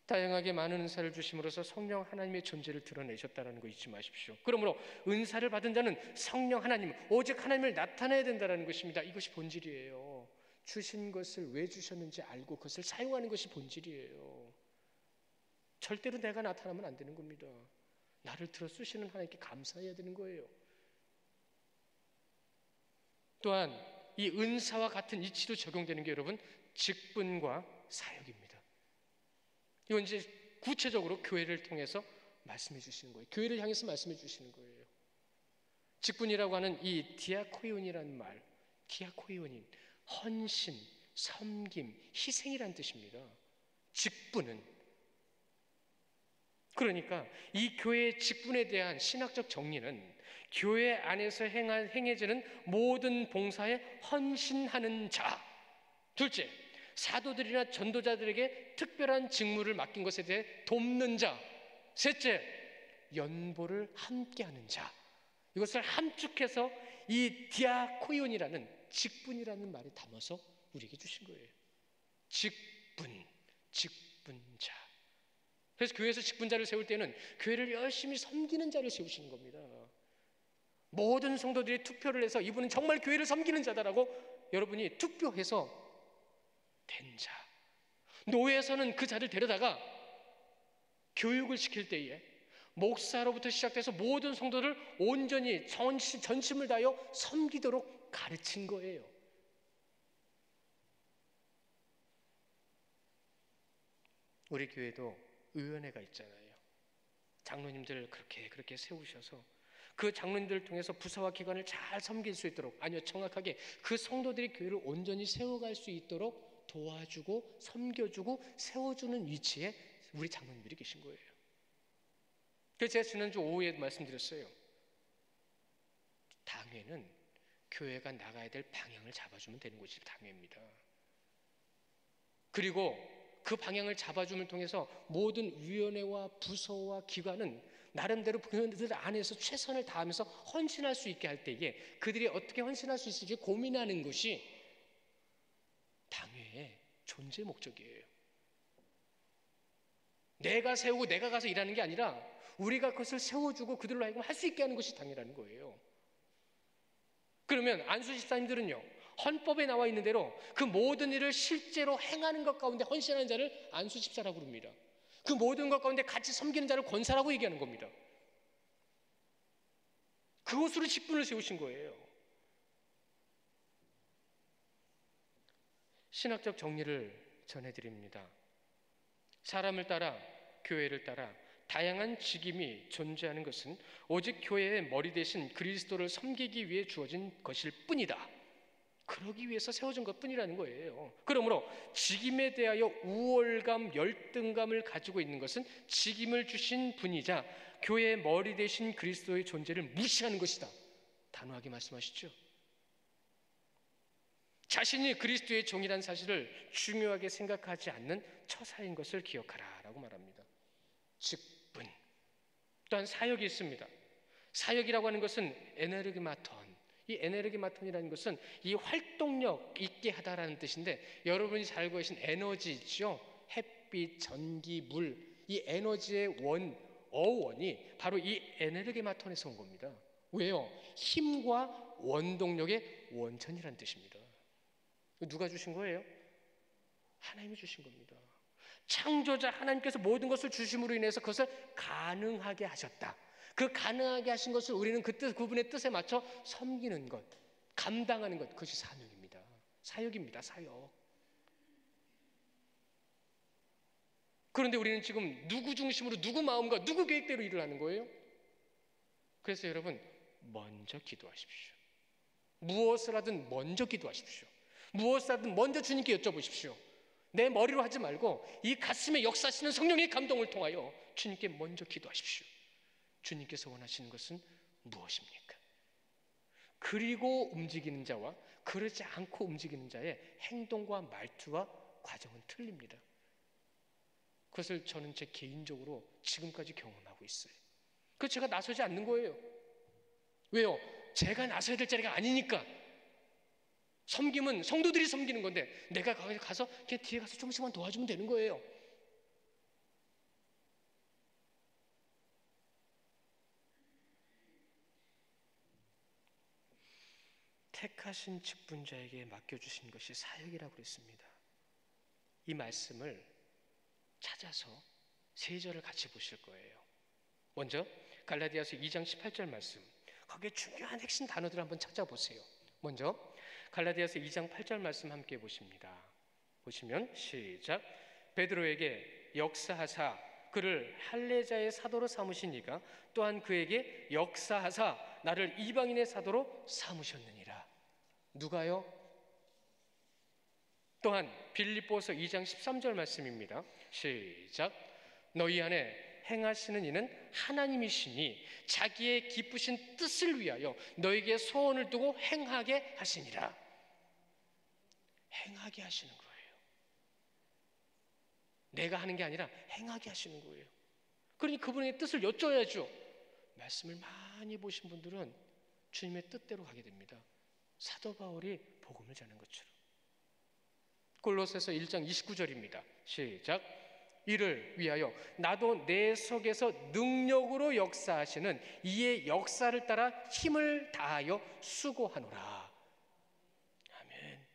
다양하게 많은 은사를 주심으로써 성령 하나님의 존재를 드러내셨다는 거 잊지 마십시오. 그러므로 은사를 받은 자는 성령 하나님, 오직 하나님을 나타내야 된다는 것입니다. 이것이 본질이에요. 주신 것을 왜 주셨는지 알고 그것을 사용하는 것이 본질이에요. 절대로 내가 나타나면 안 되는 겁니다. 나를 들어 쓰시는 하나님께 감사해야 되는 거예요. 또한 이 은사와 같은 이치도 적용되는 게 여러분 직분과 사역입니다. 이건 이제 구체적으로 교회를 통해서 말씀해 주시는 거예요. 교회를 향해서 말씀해 주시는 거예요. 직분이라고 하는 이 디아코이온이라는 말, 디아코이온인 헌신, 섬김, 희생이란 뜻입니다. 직분은, 그러니까 이 교회의 직분에 대한 신학적 정리는 교회 안에서 행해지는 모든 봉사에 헌신하는 자. 둘째, 사도들이나 전도자들에게 특별한 직무를 맡긴 것에 대해 돕는 자. 셋째, 연보를 함께하는 자. 이것을 함축해서 이 디아코이온이라는 직분이라는 말을 담아서 우리에게 주신 거예요. 직분, 직분자. 그래서 교회에서 직분자를 세울 때는 교회를 열심히 섬기는 자를 세우시는 겁니다. 모든 성도들이 투표를 해서 이분은 정말 교회를 섬기는 자다라고 여러분이 투표해서 된 자. 노회에서는 그 자를 데려다가 교육을 시킬 때에 목사로부터 시작돼서 모든 성도를 온전히 전심을 다하여 섬기도록 가르친 거예요. 우리 교회도 의원회가 있잖아요. 장로님들 그렇게 세우셔서 그 장로님들을 통해서 부서와 기관을 잘 섬길 수 있도록, 아니요 정확하게 그 성도들이 교회를 온전히 세워갈 수 있도록 도와주고 섬겨주고 세워주는 위치에 우리 장로님들이 계신 거예요. 그래서 제가 지난주 오후에 말씀드렸어요. 당회는 교회가 나가야 될 방향을 잡아주면 되는 곳이 당회입니다. 그리고 그 방향을 잡아줌을 통해서 모든 위원회와 부서와 기관은 나름대로 그들 안에서 최선을 다하면서 헌신할 수 있게 할 때에 그들이 어떻게 헌신할 수 있을지 고민하는 것이 당회의 존재 목적이에요. 내가 세우고 내가 가서 일하는 게 아니라 우리가 그것을 세워주고 그들로 하여금 할 수 있게 하는 것이 당연한 거예요. 그러면 안수 집사님들은요, 헌법에 나와 있는 대로 그 모든 일을 실제로 행하는 것 가운데 헌신하는 자를 안수 집사라고 부릅니다. 그 모든 것 가운데 같이 섬기는 자를 권사라고 얘기하는 겁니다. 그것으로 직분을 세우신 거예요. 신학적 정리를 전해드립니다. 사람을 따라, 교회를 따라 다양한 직임이 존재하는 것은 오직 교회의 머리 대신 그리스도를 섬기기 위해 주어진 것일 뿐이다. 그러기 위해서 세워진 것뿐이라는 거예요. 그러므로 직임에 대하여 우월감, 열등감을 가지고 있는 것은 직임을 주신 분이자 교회의 머리 대신 그리스도의 존재를 무시하는 것이다. 단호하게 말씀하시죠. 자신이 그리스도의 종이라는 사실을 중요하게 생각하지 않는 처사인 것을 기억하라라고 말합니다. 직분, 또한 사역이 있습니다. 사역이라고 하는 것은 에네르기마톤, 이 에네르기마톤이라는 것은 이 활동력 있게 하다라는 뜻인데, 여러분이 잘 알고 계신 에너지 있죠? 햇빛, 전기, 물, 이 에너지의 어원이 바로 이 에네르기마톤에서 온 겁니다. 왜요? 힘과 원동력의 원천이라는 뜻입니다. 누가 주신 거예요? 하나님이 주신 겁니다. 창조자 하나님께서 모든 것을 주심으로 인해서 그것을 가능하게 하셨다. 그 가능하게 하신 것을 우리는 그분의 뜻에 맞춰 섬기는 것, 감당하는 것, 그것이 사명입니다. 사역입니다. 사역. 그런데 우리는 지금 누구 중심으로, 누구 마음과 누구 계획대로 일을 하는 거예요? 그래서 여러분, 먼저 기도하십시오. 무엇을 하든 먼저 기도하십시오. 무엇을 하든 먼저 주님께 여쭤보십시오. 내 머리로 하지 말고 이 가슴에 역사하시는 성령의 감동을 통하여 주님께 먼저 기도하십시오. 주님께서 원하시는 것은 무엇입니까? 그리고 움직이는 자와 그러지 않고 움직이는 자의 행동과 말투와 과정은 틀립니다. 그것을 저는 제 개인적으로 지금까지 경험하고 있어요. 그래서 제가 나서지 않는 거예요. 왜요? 제가 나서야 될 자리가 아니니까. 섬김은 성도들이 섬기는 건데 내가 가서 그냥 뒤에 가서 조금씩만 도와주면 되는 거예요. 택하신 직분자에게 맡겨주신 것이 사역이라고 그랬습니다. 이 말씀을 찾아서 세 절을 같이 보실 거예요. 먼저 갈라디아서 2장 18절 말씀, 거기에 중요한 핵심 단어들을 한번 찾아보세요. 먼저 갈라디아서 2장 8절 말씀 함께 보십니다. 보시면 시작. 베드로에게 역사하사 그를 할례자의 사도로 삼으신 이가 또한 그에게 역사하사 나를 이방인의 사도로 삼으셨느니라. 누가요? 또한 빌립보서 2장 13절 말씀입니다. 시작. 너희 안에 행하시는 이는 하나님이시니 자기의 기쁘신 뜻을 위하여 너에게 소원을 두고 행하게 하시니라. 행하게 하시는 거예요. 내가 하는 게 아니라 행하게 하시는 거예요. 그러니 그분의 뜻을 여쭤야죠. 말씀을 많이 보신 분들은 주님의 뜻대로 가게 됩니다. 사도 바울이 복음을 전한 것처럼. 골로새서 1장 29절입니다. 시작. 이를 위하여 나도 내 속에서 능력으로 역사하시는 이의 역사를 따라 힘을 다하여 수고하노라. 아멘.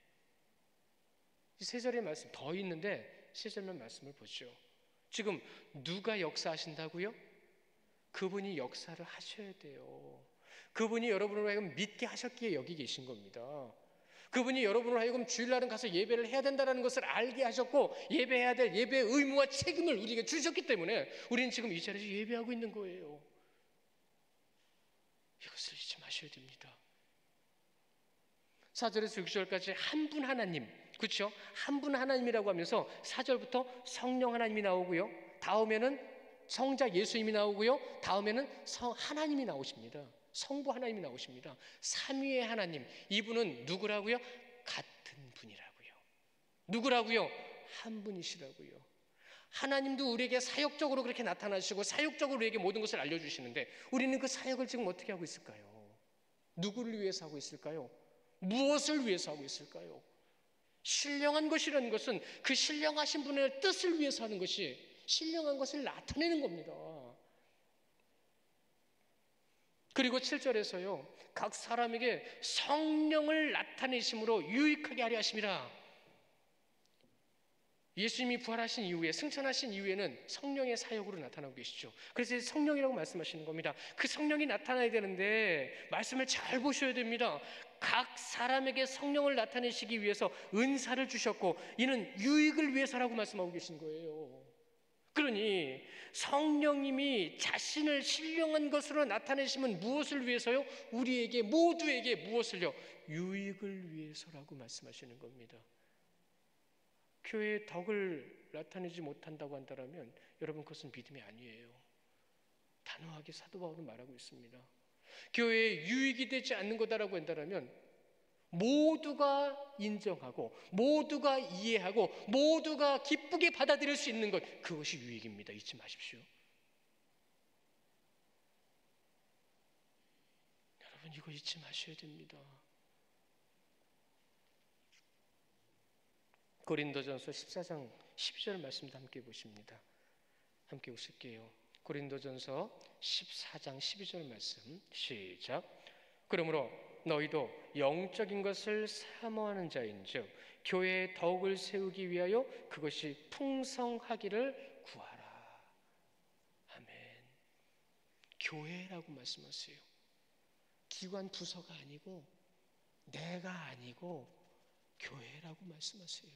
이 세 절의 말씀 더 있는데 세 절만 말씀을 보죠. 지금 누가 역사하신다고요? 그분이 역사를 하셔야 돼요. 그분이 여러분을 하여금 믿게 하셨기에 여기 계신 겁니다. 그분이 여러분을 하여금 주일날은 가서 예배를 해야 된다는 것을 알게 하셨고 예배해야 될 예배의 의무와 책임을 우리에게 주셨기 때문에 우리는 지금 이 자리에서 예배하고 있는 거예요. 이것을 잊지 마셔야 됩니다. 4절에서 6절까지 한 분 하나님, 그렇죠? 한 분 하나님이라고 하면서 4절부터 성령 하나님이 나오고요. 다음에는 성자 예수님이 나오고요. 다음에는 하나님이 나오십니다. 성부 하나님이 나오십니다. 삼위의 하나님, 이분은 누구라고요? 같은 분이라고요. 누구라고요? 한 분이시라고요. 하나님도 우리에게 사역적으로 그렇게 나타나시고 사역적으로 우리에게 모든 것을 알려주시는데 우리는 그 사역을 지금 어떻게 하고 있을까요? 누구를 위해서 하고 있을까요? 무엇을 위해서 하고 있을까요? 신령한 것이라는 것은 그 신령하신 분의 뜻을 위해서 하는 것이, 신령한 것을 나타내는 겁니다. 그리고 7절에서요, 각 사람에게 성령을 나타내심으로 유익하게 하려 하심이라. 예수님이 부활하신 이후에, 승천하신 이후에는 성령의 사역으로 나타나고 계시죠. 그래서 성령이라고 말씀하시는 겁니다. 그 성령이 나타나야 되는데 말씀을 잘 보셔야 됩니다. 각 사람에게 성령을 나타내시기 위해서 은사를 주셨고 이는 유익을 위해서라고 말씀하고 계신 거예요. 그러니 성령님이 자신을 신령한 것으로 나타내시면 무엇을 위해서요? 우리에게 모두에게 무엇을요? 유익을 위해서라고 말씀하시는 겁니다. 교회의 덕을 나타내지 못한다고 한다면 여러분 그것은 믿음이 아니에요. 단호하게 사도 바울은 말하고 있습니다. 교회에 유익이 되지 않는 거다라고 한다면 모두가 인정하고 모두가 이해하고 모두가 기쁘게 받아들일 수 있는 것, 그것이 유익입니다. 잊지 마십시오. 여러분 이거 잊지 마셔야 됩니다. 고린도전서 14장 12절 말씀도 함께 보십니다. 함께 보실게요. 고린도전서 14장 12절 말씀 시작. 그러므로 너희도 영적인 것을 사모하는 자인즉 교회의 덕을 세우기 위하여 그것이 풍성하기를 구하라. 아멘. 교회라고 말씀하세요. 기관 부서가 아니고 내가 아니고 교회라고 말씀하세요.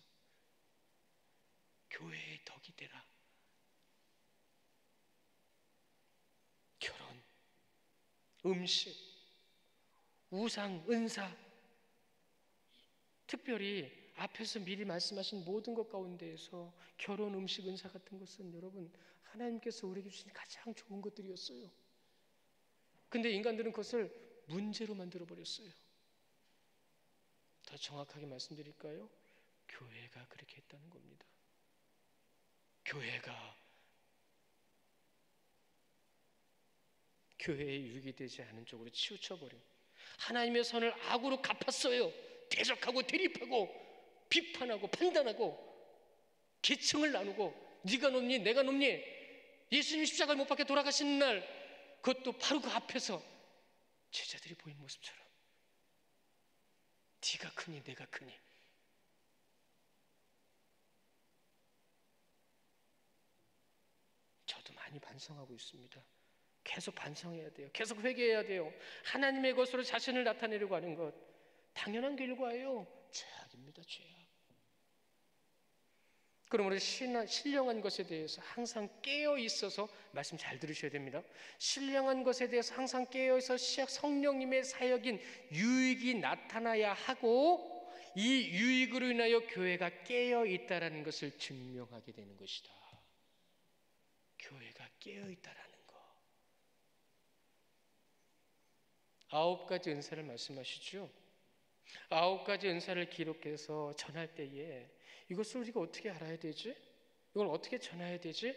교회의 덕이 되라. 결혼, 음식, 우상, 은사, 특별히 앞에서 미리 말씀하신 모든 것 가운데에서 결혼, 음식, 은사 같은 것은 여러분 하나님께서 우리에게 주신 가장 좋은 것들이었어요. 근데 인간들은 그것을 문제로 만들어 버렸어요. 더 정확하게 말씀드릴까요? 교회가 그렇게 했다는 겁니다. 교회에 유익이 되지 않은 쪽으로 치우쳐버린, 하나님의 선을 악으로 갚았어요. 대적하고 대립하고 비판하고 판단하고 계층을 나누고 네가 높니 내가 높니, 예수님 십자가를 못 박혀 돌아가시는 날 그것도 바로 그 앞에서 제자들이 보인 모습처럼 네가 크니 내가 크니. 저도 많이 반성하고 있습니다. 계속 반성해야 돼요. 계속 회개해야 돼요. 하나님의 것으로 자신을 나타내려고 하는 것 당연한 결과예요. 죄악입니다. 죄악. 그러므로 신령한 것에 대해서 항상 깨어 있어서, 말씀 잘 들으셔야 됩니다. 신령한 것에 대해서 항상 깨어 있어 성령님의 사역인 유익이 나타나야 하고, 이 유익으로 인하여 교회가 깨어 있다라는 것을 증명하게 되는 것이다. 교회가 깨어 있다라는 것. 9가지 은사를 말씀하시죠. 9가지 은사를 기록해서 전할 때에 이것을 우리가 어떻게 알아야 되지? 이걸 어떻게 전해야 되지?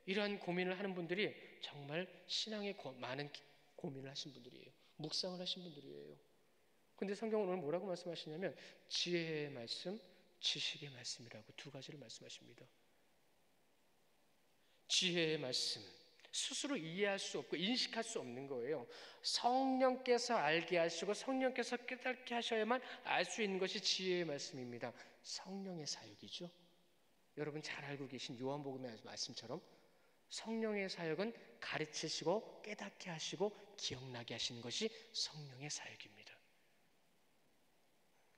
이러한 고민을 하는 분들이 정말 신앙에 많은 고민을 하신 분들이에요. 묵상을 하신 분들이에요. 근데 성경은 오늘 뭐라고 말씀하시냐면 지혜의 말씀, 지식의 말씀이라고 2가지를 말씀하십니다. 지혜의 말씀, 스스로 이해할 수 없고 인식할 수 없는 거예요. 성령께서 알게 하시고 성령께서 깨닫게 하셔야만 알 수 있는 것이 지혜의 말씀입니다. 성령의 사역이죠. 여러분 잘 알고 계신 요한복음의 말씀처럼 성령의 사역은 가르치시고 깨닫게 하시고 기억나게 하시는 것이 성령의 사역입니다.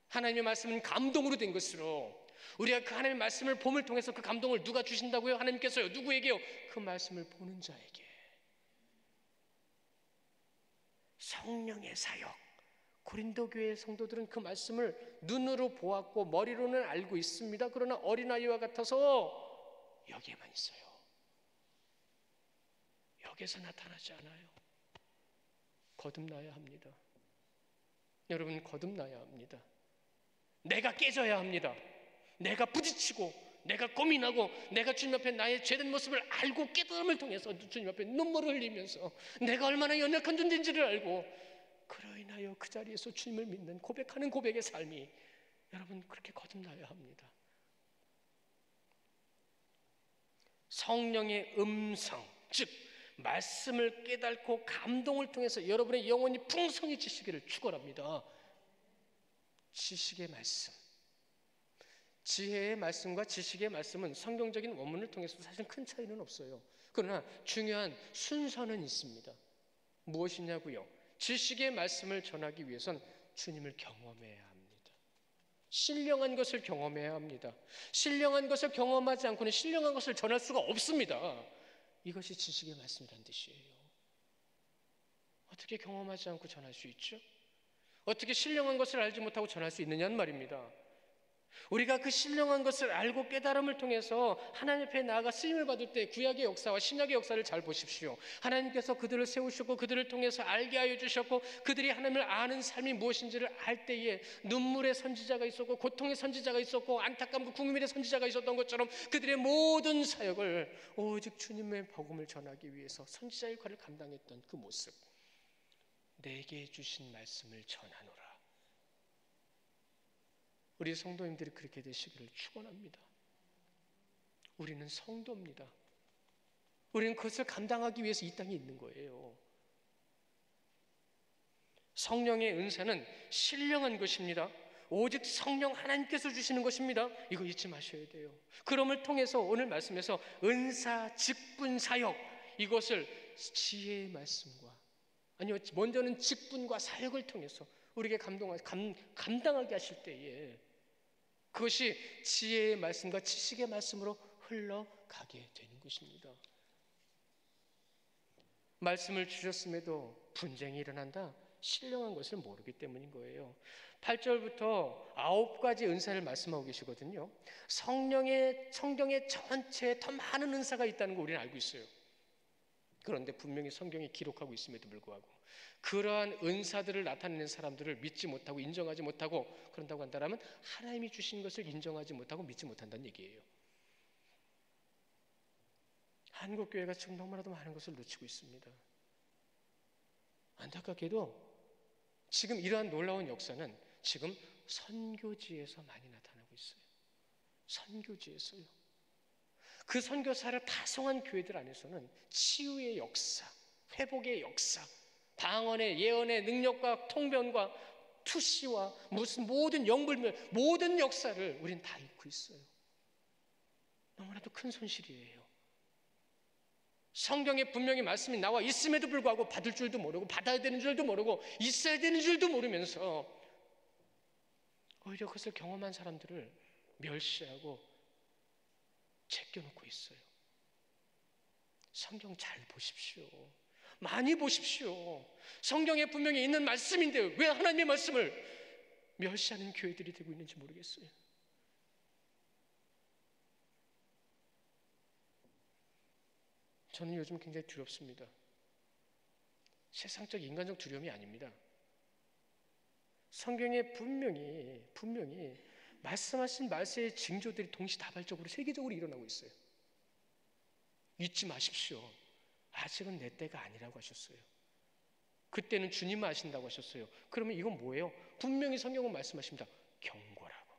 하나님의 말씀은 감동으로 된 것으로 우리가 그 하나님의 말씀을 봄을 통해서 그 감동을 누가 주신다고요? 하나님께서요. 누구에게요? 그 말씀을 보는 자에게. 성령의 사역. 고린도 교회 성도들은 그 말씀을 눈으로 보았고 머리로는 알고 있습니다. 그러나 어린아이와 같아서 여기에만 있어요. 여기서 나타나지 않아요. 거듭나야 합니다. 여러분 거듭나야 합니다. 내가 깨져야 합니다. 내가 부딪히고 내가 고민하고 내가 주님 앞에 나의 죄된 모습을 알고 깨달음을 통해서 주님 앞에 눈물을 흘리면서 내가 얼마나 연약한 존재인지를 알고 그로 인하여 그 자리에서 주님을 믿는 고백하는 고백의 삶이 여러분 그렇게 거듭나야 합니다. 성령의 음성, 즉 말씀을 깨닫고 감동을 통해서 여러분의 영혼이 풍성해지시기를 축원합니다. 지식의 말씀, 지혜의 말씀과 지식의 말씀은 성경적인 원문을 통해서 사실 큰 차이는 없어요. 그러나 중요한 순서는 있습니다. 무엇이냐고요? 지식의 말씀을 전하기 위해선 주님을 경험해야 합니다. 신령한 것을 경험해야 합니다. 신령한 것을 경험하지 않고는 신령한 것을 전할 수가 없습니다. 이것이 지식의 말씀이라는 뜻이에요. 어떻게 경험하지 않고 전할 수 있죠? 어떻게 신령한 것을 알지 못하고 전할 수 있느냐는 말입니다. 우리가 그 신령한 것을 알고 깨달음을 통해서 하나님 앞에 나아가 쓰임을 받을 때 구약의 역사와 신약의 역사를 잘 보십시오. 하나님께서 그들을 세우셨고 그들을 통해서 알게 하여 주셨고 그들이 하나님을 아는 삶이 무엇인지를 알 때에 눈물의 선지자가 있었고 고통의 선지자가 있었고 안타까움과 국민의 선지자가 있었던 것처럼 그들의 모든 사역을 오직 주님의 복음을 전하기 위해서 선지자의 역할을 감당했던 그 모습, 내게 주신 말씀을 전하노라. 우리 성도님들이 그렇게 되시기를 축원합니다. 우리는 성도입니다. 우리는 그것을 감당하기 위해서 이 땅에 있는 거예요. 성령의 은사는 신령한 것입니다. 오직 성령 하나님께서 주시는 것입니다. 이거 잊지 마셔야 돼요. 그럼을 통해서 오늘 말씀에서 은사, 직분, 사역, 이것을 지혜의 말씀과 먼저는 직분과 사역을 통해서 우리에게 감당하게 하실 때에 그것이 지혜의 말씀과 지식의 말씀으로 흘러가게 되는 것입니다. 말씀을 주셨음에도 분쟁이 일어난다? 신령한 것을 모르기 때문인 거예요. 8절부터 9가지 은사를 말씀하고 계시거든요. 성경의 전체에 더 많은 은사가 있다는 거 우리는 알고 있어요. 그런데 분명히 성경이 기록하고 있음에도 불구하고 그러한 은사들을 나타내는 사람들을 믿지 못하고 인정하지 못하고 그런다고 한다면 하나님이 주신 것을 인정하지 못하고 믿지 못한다는 얘기예요. 한국교회가 지금 너무나도 많은 것을 놓치고 있습니다. 안타깝게도 지금 이러한 놀라운 역사는 지금 선교지에서 많이 나타나고 있어요. 선교지에서요. 그 선교사를 파송한 교회들 안에서는 치유의 역사, 회복의 역사, 방언의 예언의 능력과 통변과 투시와 무슨 모든 영불명, 모든 역사를 우린 다 잊고 있어요. 너무나도 큰 손실이에요. 성경에 분명히 말씀이 나와 있음에도 불구하고 받을 줄도 모르고 받아야 되는 줄도 모르고 있어야 되는 줄도 모르면서 오히려 그것을 경험한 사람들을 멸시하고 제껴놓고 있어요. 성경 잘 보십시오. 많이 보십시오. 성경에 분명히 있는 말씀인데 왜 하나님의 말씀을 멸시하는 교회들이 되고 있는지 모르겠어요. 저는 요즘 굉장히 두렵습니다. 세상적 인간적 두려움이 아닙니다. 성경에 분명히 말씀하신 말씀의 징조들이 동시다발적으로 세계적으로 일어나고 있어요. 잊지 마십시오. 아직은 내 때가 아니라고 하셨어요. 그때는 주님만 아신다고 하셨어요. 그러면 이건 뭐예요? 분명히 성경은 말씀하십니다. 경고라고.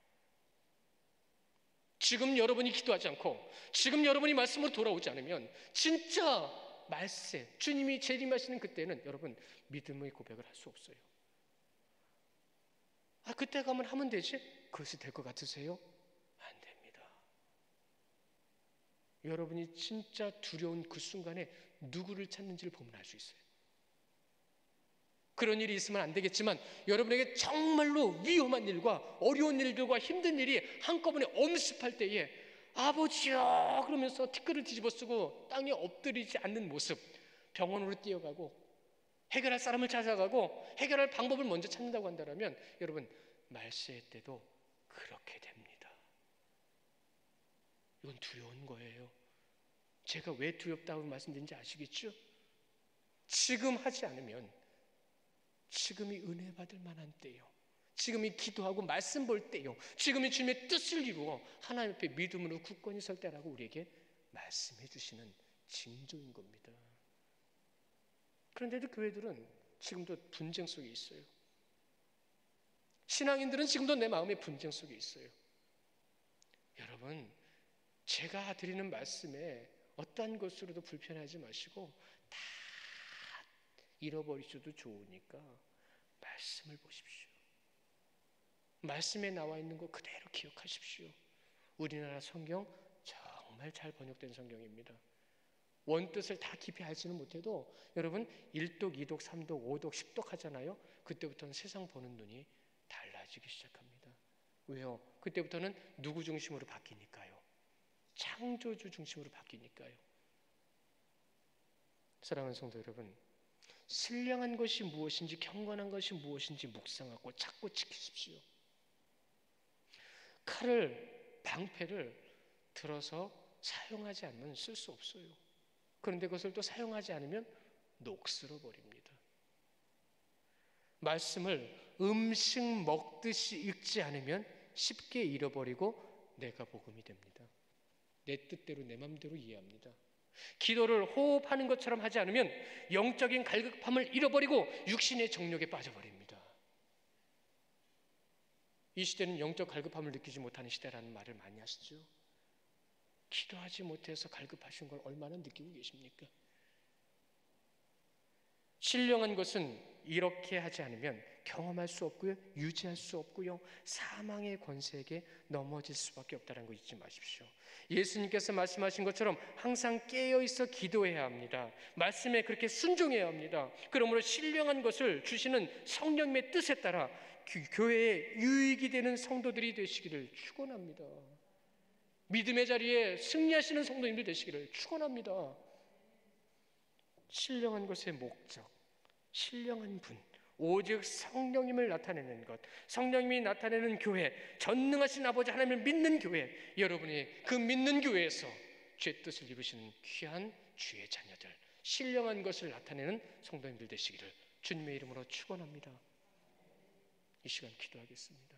지금 여러분이 기도하지 않고 지금 여러분이 말씀으로 돌아오지 않으면 진짜 말세, 주님이 재림하시는 그때는 여러분 믿음의 고백을 할 수 없어요. 그때 가면 하면 되지? 그것이 될 것 같으세요? 안 됩니다. 여러분이 진짜 두려운 그 순간에 누구를 찾는지를 보면 알 수 있어요. 그런 일이 있으면 안 되겠지만 여러분에게 정말로 위험한 일과 어려운 일들과 힘든 일이 한꺼번에 엄습할 때에 아버지요 그러면서 티끌을 뒤집어 쓰고 땅에 엎드리지 않는 모습, 병원으로 뛰어가고 해결할 사람을 찾아가고 해결할 방법을 먼저 찾는다고 한다면 여러분 말세 때도 그렇게 됩니다. 이건 두려운 거예요. 제가 왜 두렵다고 말씀드린지 아시겠죠? 지금 하지 않으면 지금이 은혜 받을 만한 때요. 지금이 기도하고 말씀 볼 때요. 지금이 주님의 뜻을 이루어 하나님 앞에 믿음으로 굳건히 설 때라고 우리에게 말씀해 주시는 징조인 겁니다. 그런데도 교회들은 지금도 분쟁 속에 있어요. 신앙인들은 지금도 내 마음의 분쟁 속에 있어요. 여러분, 제가 드리는 말씀에 어떠한 것으로도 불편하지 마시고 다 잃어버리셔도 좋으니까 말씀을 보십시오. 말씀에 나와 있는 거 그대로 기억하십시오. 우리나라 성경 정말 잘 번역된 성경입니다. 원뜻을 다 깊이 알지는 못해도 여러분 1독, 2독, 3독, 5독, 10독 하잖아요. 그때부터는 세상 보는 눈이 달라지기 시작합니다. 왜요? 그때부터는 누구 중심으로 바뀌니까요. 창조주 중심으로 바뀌니까요. 사랑하는 성도 여러분, 신령한 것이 무엇인지, 경건한 것이 무엇인지 묵상하고 찾고 지키십시오. 칼을, 방패를 들어서 사용하지 않으면 쓸 수 없어요. 그런데 그것을 또 사용하지 않으면 녹슬어 버립니다. 말씀을 음식 먹듯이 읽지 않으면 쉽게 잃어버리고 내가 복음이 됩니다. 내 뜻대로 내 맘대로 이해합니다. 기도를 호흡하는 것처럼 하지 않으면 영적인 갈급함을 잃어버리고 육신의 정욕에 빠져버립니다. 이 시대는 영적 갈급함을 느끼지 못하는 시대라는 말을 많이 하시죠. 기도하지 못해서 갈급하신 걸 얼마나 느끼고 계십니까? 신령한 것은 이렇게 하지 않으면 경험할 수 없고요, 유지할 수 없고요, 사망의 권세에게 넘어질 수밖에 없다는 거 잊지 마십시오. 예수님께서 말씀하신 것처럼 항상 깨어있어 기도해야 합니다. 말씀에 그렇게 순종해야 합니다. 그러므로 신령한 것을 주시는 성령님의 뜻에 따라 교회에 유익이 되는 성도들이 되시기를 축원합니다. 믿음의 자리에 승리하시는 성도님들 되시기를 축원합니다. 신령한 것의 목적, 신령한 분, 오직 성령님을 나타내는 것, 성령님이 나타내는 교회, 전능하신 아버지 하나님을 믿는 교회, 여러분이 그 믿는 교회에서 죄 뜻을 이루시는 귀한 주의 자녀들, 신령한 것을 나타내는 성도님들 되시기를 주님의 이름으로 축원합니다. 이 시간 기도하겠습니다.